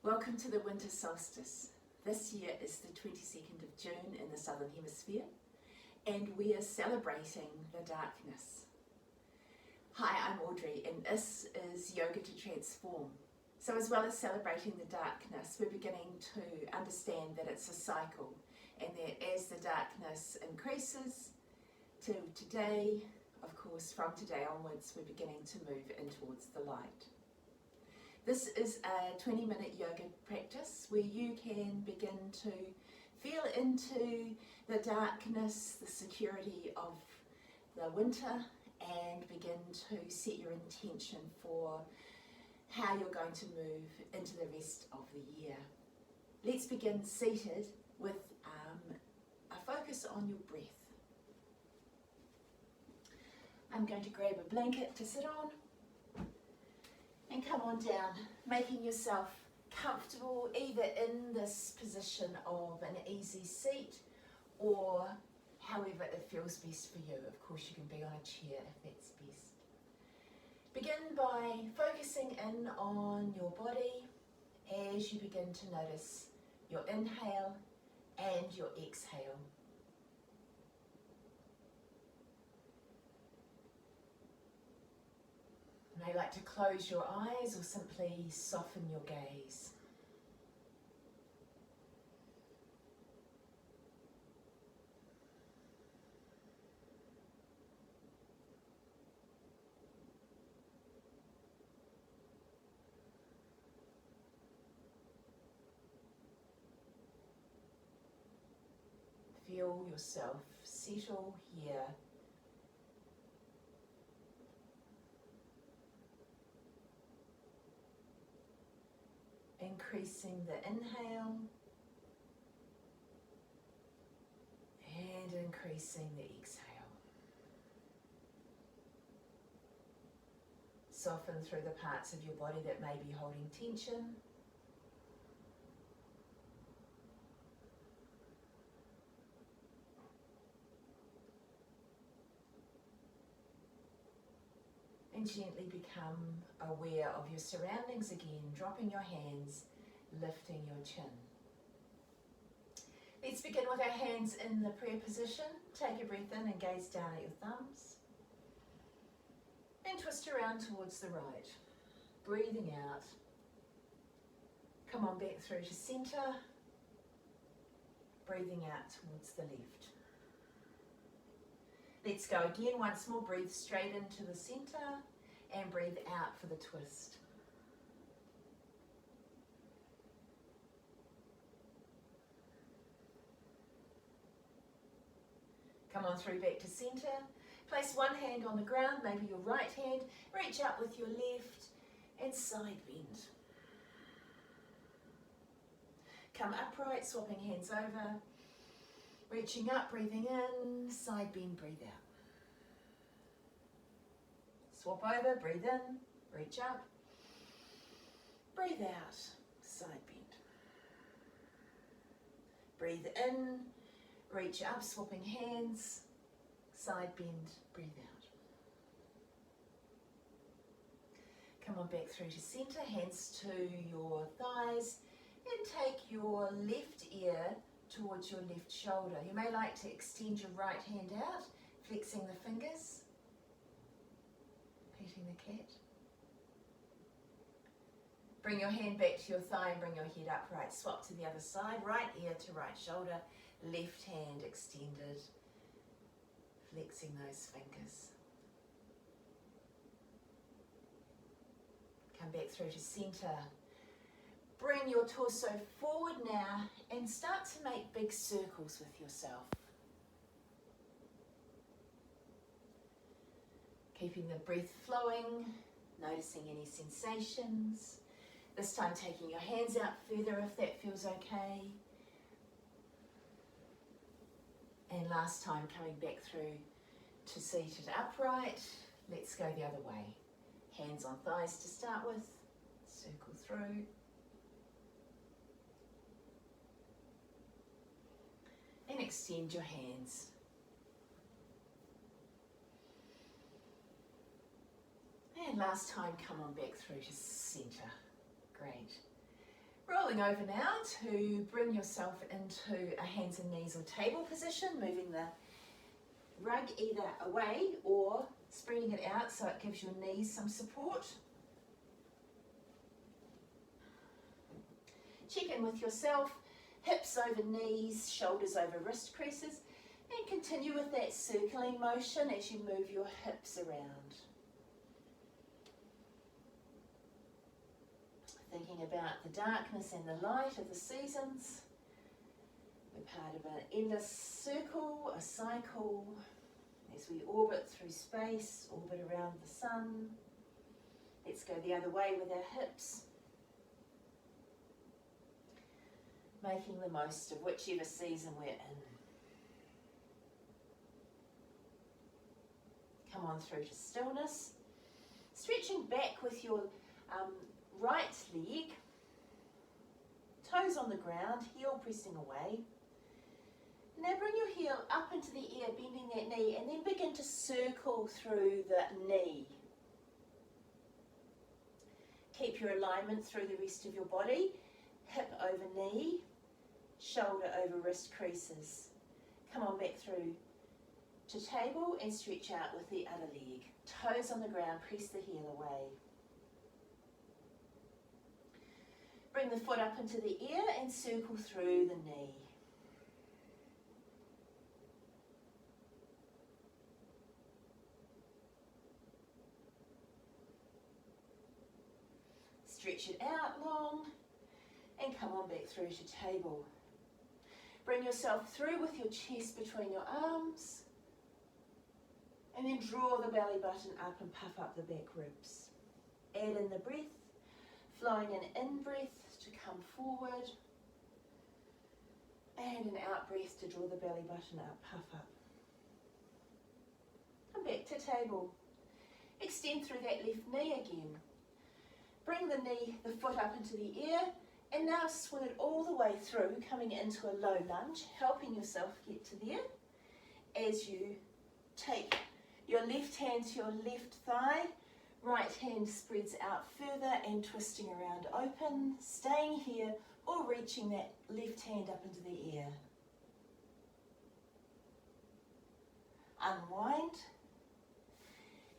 Welcome to the Winter Solstice. This year is the 22nd of June in the Southern Hemisphere, and we are celebrating the darkness. Hi, I'm Audrey, and this is Yoga to Transform. So as well as celebrating the darkness, we're beginning to understand that it's a cycle, and that as the darkness increases to today, of course, from today onwards, we're beginning to move in towards the light. This is a 20-minute yoga practice where you can begin to feel into the darkness, the security of the winter, and begin to set your intention for how you're going to move into the rest of the year. Let's begin seated with a focus on your breath. I'm going to grab a blanket to sit on and come on down, making yourself comfortable either in this position of an easy seat or however it feels best for you. Of course, you can be on a chair if that's best. Begin by focusing in on your body as you begin to notice your inhale and your exhale. You may like to close your eyes or simply soften your gaze. Feel yourself settle here. Increasing the inhale and increasing the exhale. Soften through the parts of your body that may be holding tension. And gently become aware of your surroundings again, dropping your hands, lifting your chin. Let's begin with our hands in the prayer position. Take a breath in and gaze down at your thumbs. And twist around towards the right. Breathing out. Come on back through to centre. Breathing out towards the left. Let's go again. Once more, breathe straight into the centre and breathe out for the twist. Come on through back to centre. Place one hand on the ground, maybe your right hand. Reach up with your left and side bend. Come upright, swapping hands over. Reaching up, breathing in, side bend, breathe out. Swap over, breathe in, reach up, breathe out, side bend. Breathe in, reach up, swapping hands, side bend, breathe out. Come on back through to centre, hands to your thighs, and take your left ear towards your left shoulder. You may like to extend your right hand out, flexing the fingers. Petting the cat. Bring your hand back to your thigh and bring your head upright. Swap to the other side, right ear to right shoulder, left hand extended, flexing those fingers. Come back through to centre. Bring your torso forward now and start to make big circles with yourself. Keeping the breath flowing, noticing any sensations. This time taking your hands out further if that feels okay. And last time coming back through to seated upright. Let's go the other way. Hands on thighs to start with. Circle through. And extend your hands. And last time, come on back through to centre. Great. Rolling over now to bring yourself into a hands and knees or table position, moving the rug either away or spreading it out so it gives your knees some support. Check in with yourself, hips over knees, shoulders over wrist creases, and continue with that circling motion as you move your hips around. Thinking about the darkness and the light of the seasons. We're part of an endless circle, a cycle, as we orbit through space, orbit around the sun. Let's go the other way with our hips. Making the most of whichever season we're in. Come on through to stillness. Stretching back with your right leg, toes on the ground, heel pressing away. Now bring your heel up into the air, bending that knee, and then begin to circle through the knee. Keep your alignment through the rest of your body, hip over knee, shoulder over wrist creases. Come on back through to table and stretch out with the other leg. Toes on the ground, press the heel away. Bring the foot up into the ear and circle through the knee. Stretch it out long and come on back through to table. Bring yourself through with your chest between your arms and then draw the belly button up and puff up the back ribs. Add in the breath, flowing an in-breath to come forward and an out-breath to draw the belly button up, puff up. Come back to table. Extend through that left knee again. Bring the foot up into the ear and now swing it all the way through, coming into a low lunge, helping yourself get to there as you take your left hand to your left thigh. Right hand spreads out further and twisting around open, staying here or reaching that left hand up into the air. Unwind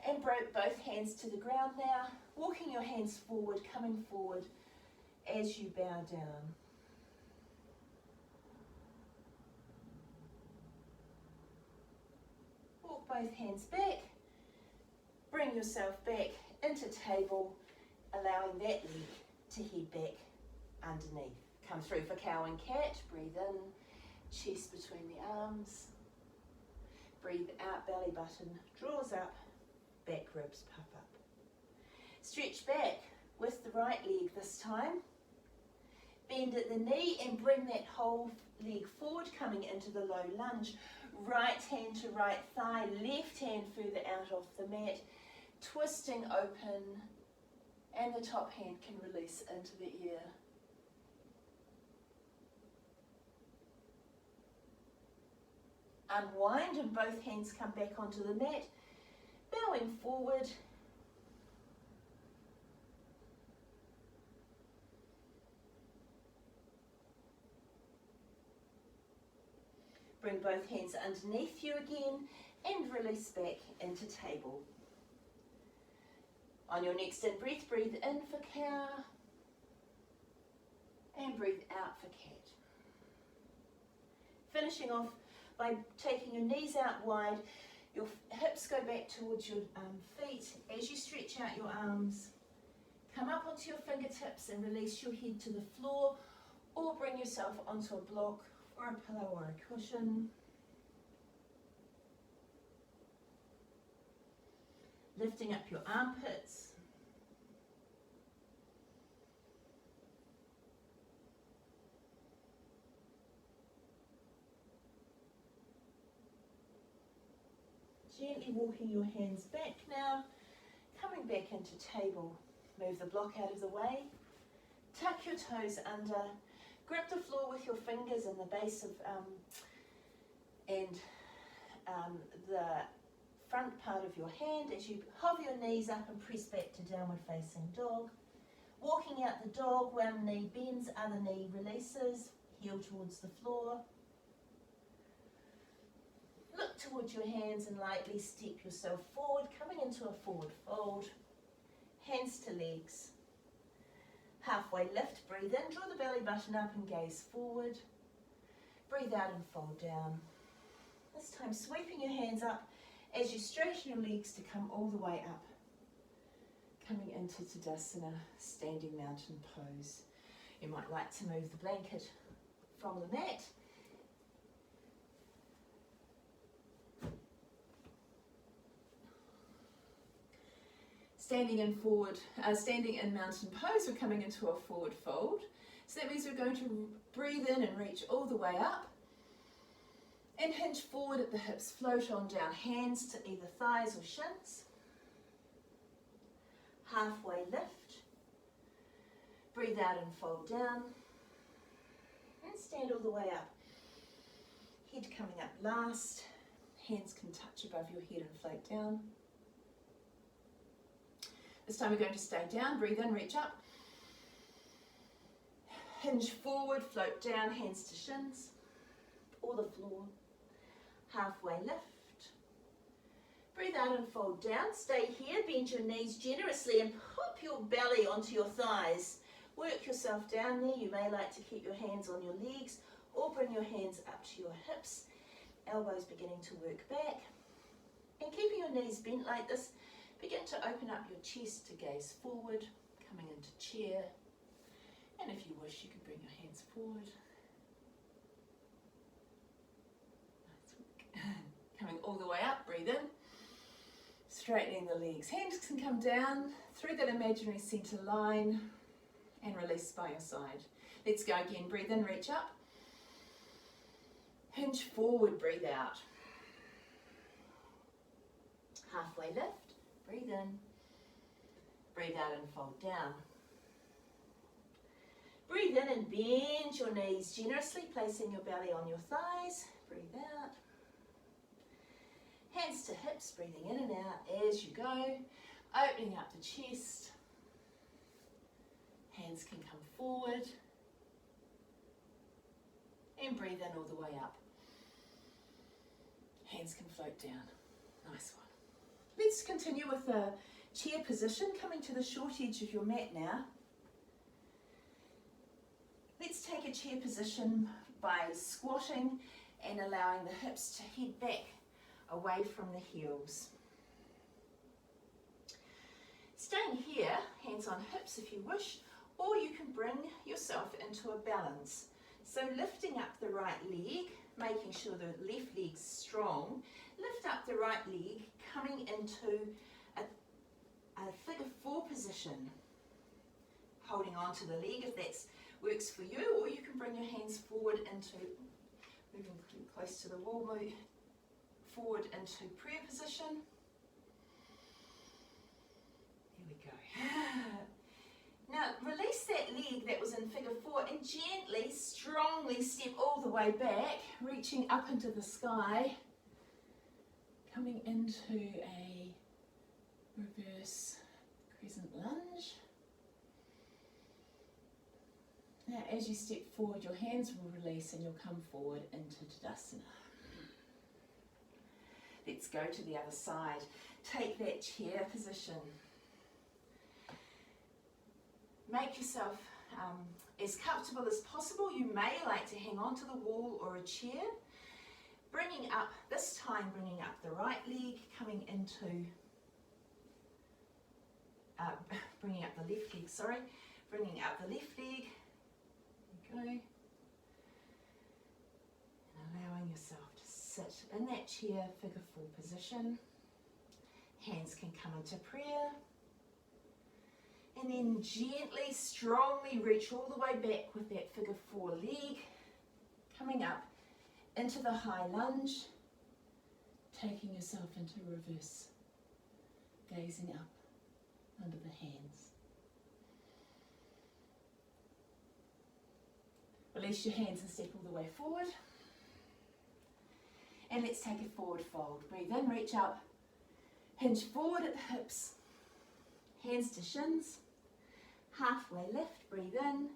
and both hands to the ground now, walking your hands forward, coming forward as you bow down. Walk both hands back. Bring yourself back into table, allowing that leg to head back underneath. Come through for cow and cat. Breathe in, chest between the arms. Breathe out, belly button draws up, back ribs puff up. Stretch back with the right leg this time. Bend at the knee and bring that whole leg forward, coming into the low lunge. Right hand to right thigh, left hand further out off the mat. Twisting open, and the top hand can release into the ear. Unwind and both hands come back onto the mat, bowing forward. Bring both hands underneath you again and release back into table. On your next in breath, breathe in for cow and breathe out for cat. Finishing off by taking your knees out wide, your hips go back towards your feet as you stretch out your arms. Come up onto your fingertips and release your head to the floor, or bring yourself onto a block or a pillow or a cushion. Lifting up your armpits. Gently walking your hands back now, coming back into table. Move the block out of the way. Tuck your toes under. Grip the floor with your fingers and the base of the front part of your hand as you hover your knees up and press back to downward facing dog. Walking out the dog, one knee bends, other knee releases, heel towards the floor. Look towards your hands and lightly step yourself forward, coming into a forward fold. Hands to legs. Halfway lift, breathe in, draw the belly button up and gaze forward. Breathe out and fold down. This time sweeping your hands up as you straighten your legs to come all the way up. Coming into Tadasana, standing mountain pose. You might like to move the blanket from the mat. Standing in mountain pose, we're coming into a forward fold. So that means we're going to breathe in and reach all the way up. And hinge forward at the hips, float on down, hands to either thighs or shins. Halfway lift. Breathe out and fold down. And stand all the way up. Head coming up last. Hands can touch above your head and float down. This time we're going to stay down, breathe in, reach up. Hinge forward, float down, hands to shins or the floor. Halfway lift. Breathe out and fold down. Stay here, bend your knees generously and pop your belly onto your thighs. Work yourself down there. You may like to keep your hands on your legs or bring your hands up to your hips. Elbows beginning to work back. And keeping your knees bent like this, begin to open up your chest to gaze forward, coming into chair. And if you wish, you can bring your hands forward. Nice work. Coming all the way up, breathe in. Straightening the legs. Hands can come down through that imaginary centre line and release by your side. Let's go again. Breathe in, reach up. Hinge forward, breathe out. Halfway lift. Breathe in, breathe out and fold down. Breathe in and bend your knees generously, placing your belly on your thighs. Breathe out. Hands to hips, breathing in and out as you go. Opening up the chest. Hands can come forward. And breathe in all the way up. Hands can float down. Nice one. Let's continue with the chair position, coming to the short edge of your mat now. Let's take a chair position by squatting and allowing the hips to head back away from the heels. Staying here, hands on hips if you wish, or you can bring yourself into a balance. So lifting up the right leg, making sure the left leg's strong. Lift up the right leg, coming into a figure four position. Holding on to the leg if that works for you, or you can bring your hands forward into, moving close to the wall, move forward into prayer position. Here we go. Now release that leg that was in figure four and gently, strongly step all the way back, reaching up into the sky, coming into a reverse crescent lunge. Now as you step forward, your hands will release and you'll come forward into Tadasana. Let's go to the other side. Take that chair position. Make yourself as comfortable as possible. You may like to hang on to the wall or a chair. Bringing up, this time bringing up the right leg, coming into, bringing up the left leg, sorry. Bringing up the left leg. There you go. And allowing yourself to sit in that chair, figure four position. Hands can come into prayer. And then gently, strongly reach all the way back with that figure four leg. Coming up into the high lunge. Taking yourself into reverse. Gazing up under the hands. Release your hands and step all the way forward. And let's take a forward fold. Breathe in, reach up. Hinge forward at the hips. Hands to shins. Halfway lift, breathe in.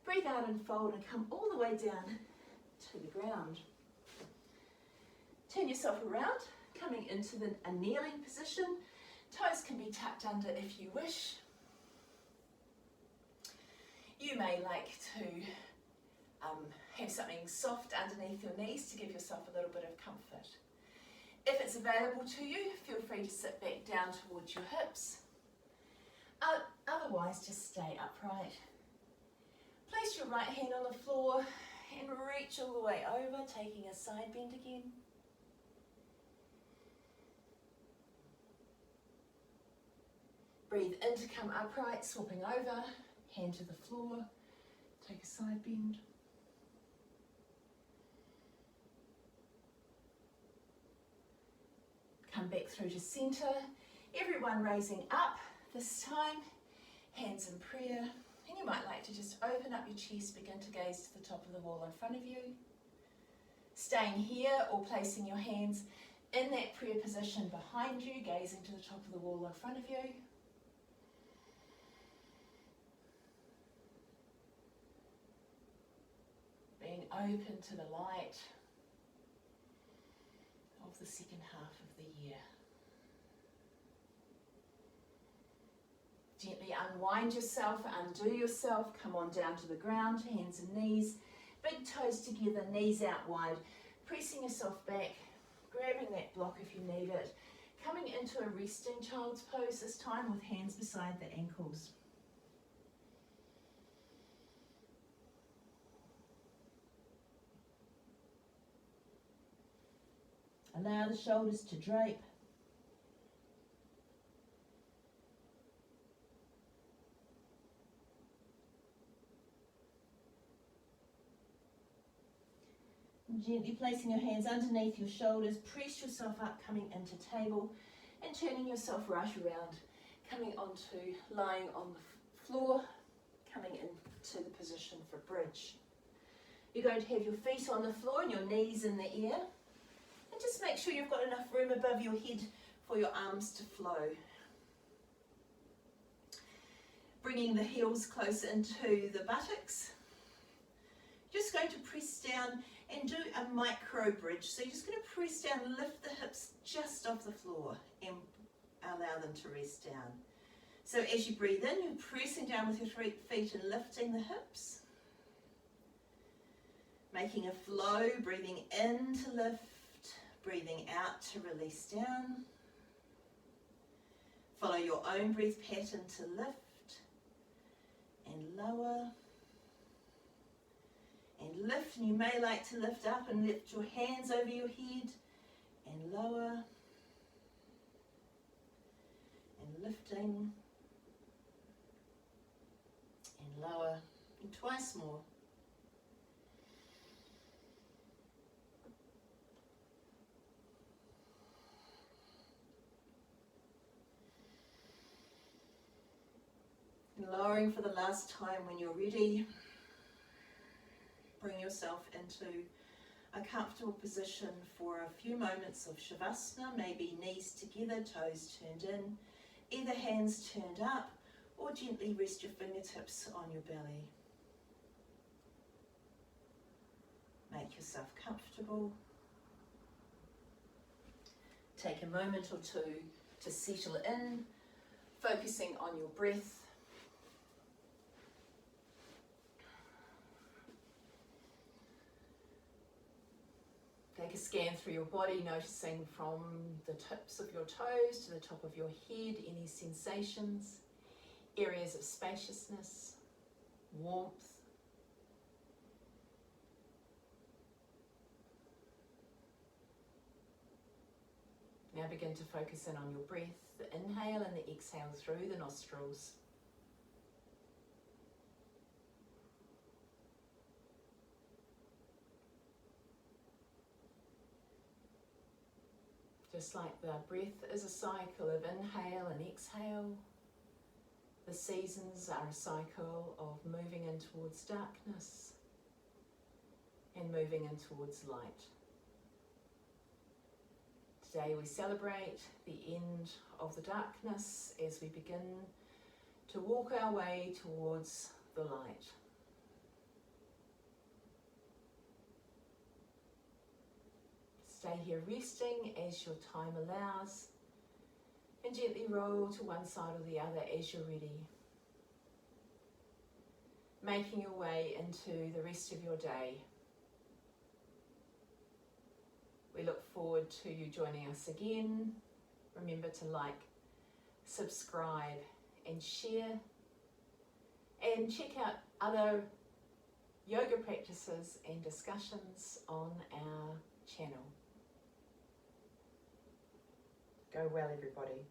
Breathe out and fold and come all the way down to the ground. Turn yourself around, coming into a kneeling position. Toes can be tucked under if you wish. You may like to have something soft underneath your knees to give yourself a little bit of comfort. If it's available to you, feel free to sit back down towards your hips. Otherwise, just stay upright. Place your right hand on the floor and reach all the way over, taking a side bend again. Breathe in to come upright, swapping over, hand to the floor, take a side bend. Come back through to centre, everyone raising up this time, hands in prayer, and you might like to just open up your chest, begin to gaze to the top of the wall in front of you. Staying here or placing your hands in that prayer position behind you, gazing to the top of the wall in front of you. Being open to the light of the second half of the year. Gently unwind yourself, undo yourself, come on down to the ground, hands and knees, big toes together, knees out wide, pressing yourself back, grabbing that block if you need it, coming into a resting child's pose this time with hands beside the ankles. Allow the shoulders to drape. Gently placing your hands underneath your shoulders, press yourself up, coming into table and turning yourself right around, coming onto lying on the floor, coming into the position for bridge. You're going to have your feet on the floor and your knees in the air, and just make sure you've got enough room above your head for your arms to flow. Bringing the heels close into the buttocks. Just going to press down and do a micro bridge. So you're just going to press down, lift the hips just off the floor and allow them to rest down. So as you breathe in, you're pressing down with your feet and lifting the hips. Making a flow, breathing in to lift, breathing out to release down. Follow your own breath pattern to lift and lower. And lift, and you may like to lift up and lift your hands over your head and lower and lifting and lower, and twice more. And lowering for the last time when you're ready. Bring yourself into a comfortable position for a few moments of Shavasana, maybe knees together, toes turned in, either hands turned up, or gently rest your fingertips on your belly. Make yourself comfortable. Take a moment or two to settle in, focusing on your breath. Take a scan through your body, noticing from the tips of your toes to the top of your head, any sensations, areas of spaciousness, warmth. Now begin to focus in on your breath, the inhale and the exhale through the nostrils. Just like the breath is a cycle of inhale and exhale, the seasons are a cycle of moving in towards darkness and moving in towards light. Today we celebrate the end of the darkness as we begin to walk our way towards the light. Stay here resting as your time allows, and gently roll to one side or the other as you're ready. Making your way into the rest of your day. We look forward to you joining us again. Remember to like, subscribe and share, and check out other yoga practices and discussions on our channel. Go well, everybody.